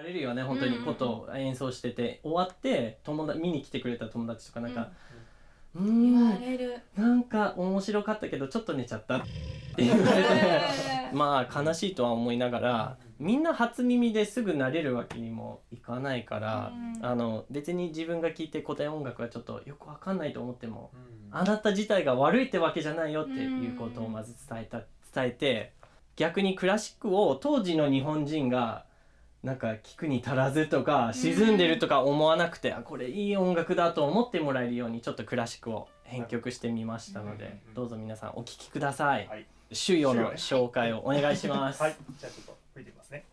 あれるよね本当にことを演奏してて、終わって見に来てくれた友達とかなんか、言われる。なんか面白かったけどちょっと寝ちゃったって言われてまあ悲しいとは思いながら、みんな初耳ですぐ慣れるわけにもいかないから、別に自分が聴いて古典音楽はちょっとよくわかんないと思っても、あなた自体が悪いってわけじゃないよっていうことをまず伝えて、逆にクラシックを当時の日本人がなんか聞くに足らずとか沈んでるとか思わなくて、これいい音楽だと思ってもらえるようにちょっとクラシックを編曲してみましたので、どうぞ皆さんお聴きください。主要の紹介をお願いします。はい、じゃあちょっと吹いてみますね。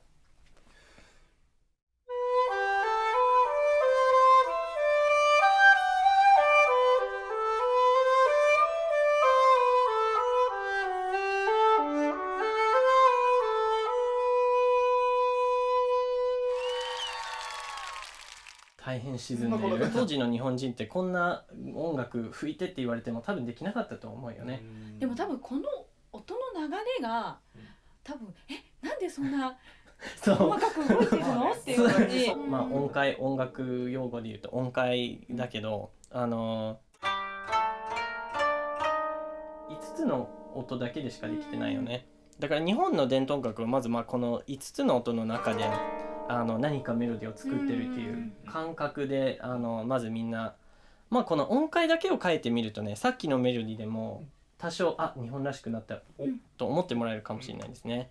大変沈んでいる。当時の日本人ってこんな音楽吹いてって言われても多分できなかったと思うよね。でも多分この音の流れが多分なんでそんな細かく動いてるのっていう感じ。まあ音楽用語で言うと音階だけど、5つの音だけでしかできてないよね。だから日本の伝統音楽はまずこの5つの音の中で何かメロディーを作ってるっていう感覚でまずみんなこの音階だけを変えてみるとね、さっきのメロディーでも多少日本らしくなったと思ってもらえるかもしれないですね。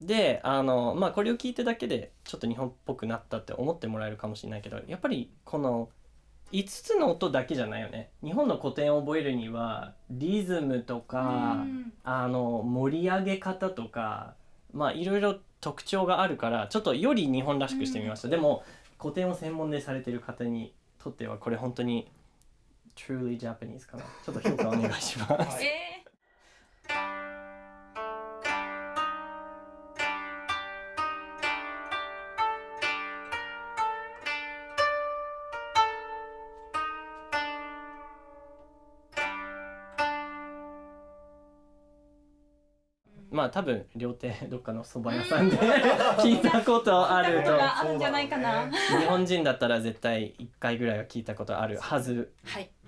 でこれを聞いてだけでちょっと日本っぽくなったって思ってもらえるかもしれないけど、やっぱりこの5つの音だけじゃないよね。日本の古典を覚えるにはリズムとか盛り上げ方とかいろいろ特徴があるから、ちょっとより日本らしくしてみました。でも古典を専門でされてる方にとってはこれ本当に truly Japanese かな。ちょっと評価お願いします多分両手どっかの蕎麦屋さんで聞いたことあるとあるんじゃないかな。日本人だったら絶対1回ぐらいは聞いたことあるはず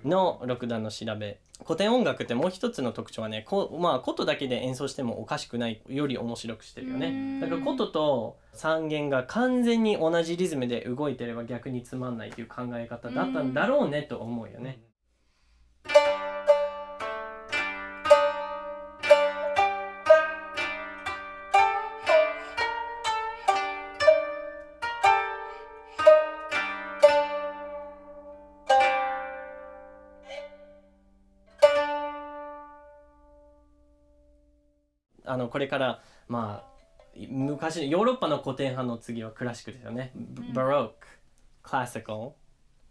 の6段の調べ。古典音楽ってもう一つの特徴はね、琴だけで演奏してもおかしくないより面白くしてるよね。だから琴と三弦が完全に同じリズムで動いてれば逆につまんないという考え方だったんだろうねと思うよね。これから昔のヨーロッパの古典派の次はクラシックですよね。バロック、クラシカル、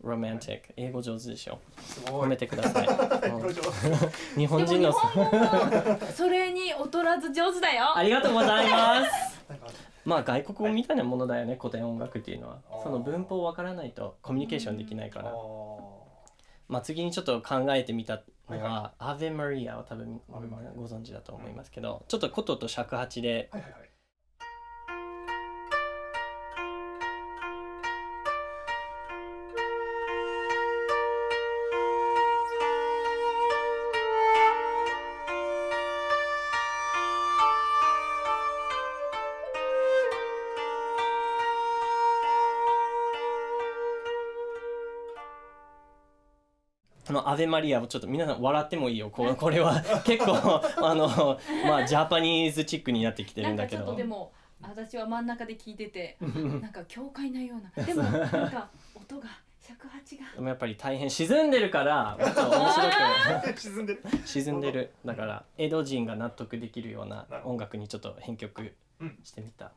ロマンティック。英語上手でしょ。褒めてください。日本人のそれに劣らず上手だよ。ありがとうございます外国語みたいなものだよね、古典音楽っていうのは。その文法わからないとコミュニケーションできないから。次にちょっと考えてみたのは、アヴェ・マリアを多分ご存知だと思いますけど、ちょっと琴と尺八で、アヴェマリアをちょっと皆さん笑ってもいいよ。これは結構ジャパニーズチックになってきてるんだけど。なんかちょっとでも私は真ん中で聞いててなんか教会のような。でもなんか音が尺八が。でもやっぱり大変沈んでるからもっと面白く沈んでる。だから江戸人が納得できるような音楽にちょっと編曲してみた。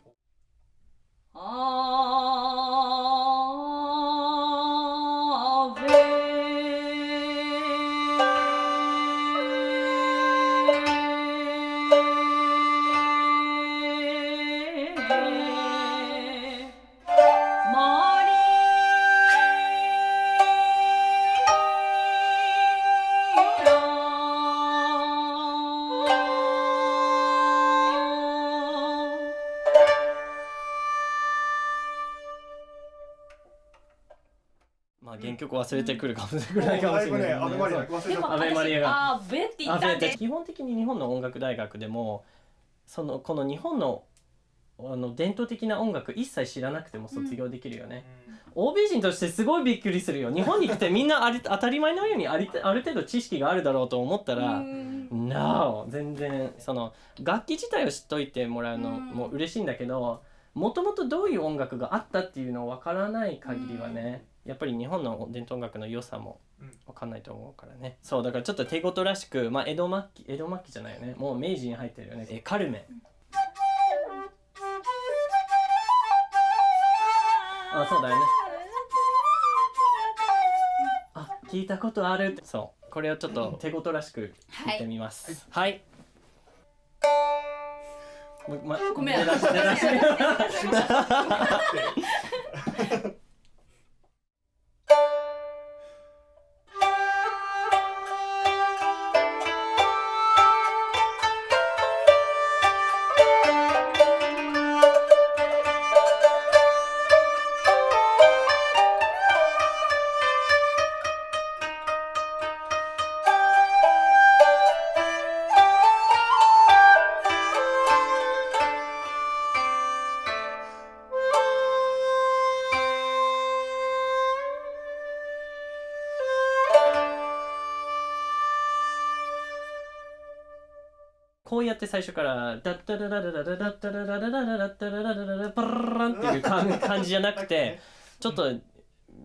まあ原曲忘れてくるかもしれないかもしれないけどアベマリア忘れちゃった。アベマリアがベって言ったんで。基本的に日本の音楽大学でもこの日本の伝統的な音楽一切知らなくても卒業できるよね、欧米人としてすごいびっくりするよ。日本に来てみんな当たり前のようにある程度知識があるだろうと思ったらNo 全然楽器自体を知っといてもらうのも嬉しいんだけど、もともとどういう音楽があったっていうのを分からない限りはね、やっぱり日本の伝統音楽の良さも分かんないと思うからね。そうだからちょっと手事らしく、まあ江戸末期じゃないよね、もう明治に入ってるよね。カルメン、あ、そうだよね。あ、聞いたことあるって。そうこれをちょっと手事らしく聞いてみます。はい、ごめん。出だしこうやって最初からダッタラララララダッタラララララダッタラララララパラランっていう感じじゃなくて、ちょっと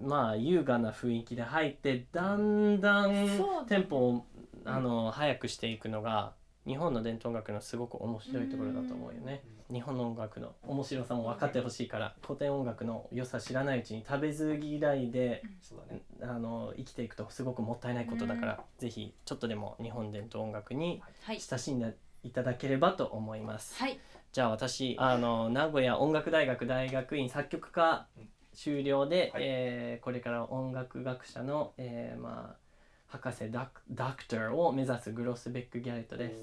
まあ優雅な雰囲気で入ってだんだんテンポを速くしていくのが日本の伝統音楽のすごく面白いところだと思うよね。日本の音楽の面白さも分かってほしいから、古典音楽の良さ知らないうちに食べず嫌いで生きていくとすごくもったいないことだから、ぜひちょっとでも日本伝統音楽に親しんでいただければと思います。はい、じゃあ私名古屋音楽大学大学院作曲科修了で、これから音楽学者の、まあ博士ダクターを目指すグロスベック・ギャレットです。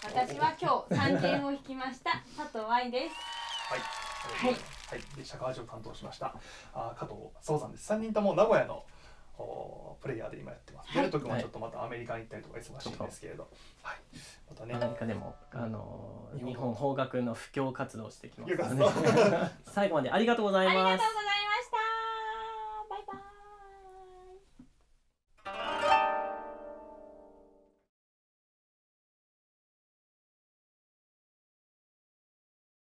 私は今日3件を弾きました佐藤愛です。はい、で尺八を担当しました加藤壮さんです。3人とも名古屋のプレイヤーで今やってます。ベルト君はちょっとまたアメリカに行ったりとか忙しいんですけれど、はい、またね、アメリカでも日本邦楽の布教活動をしてきますので最後までありがとうございます。ありがとうございます。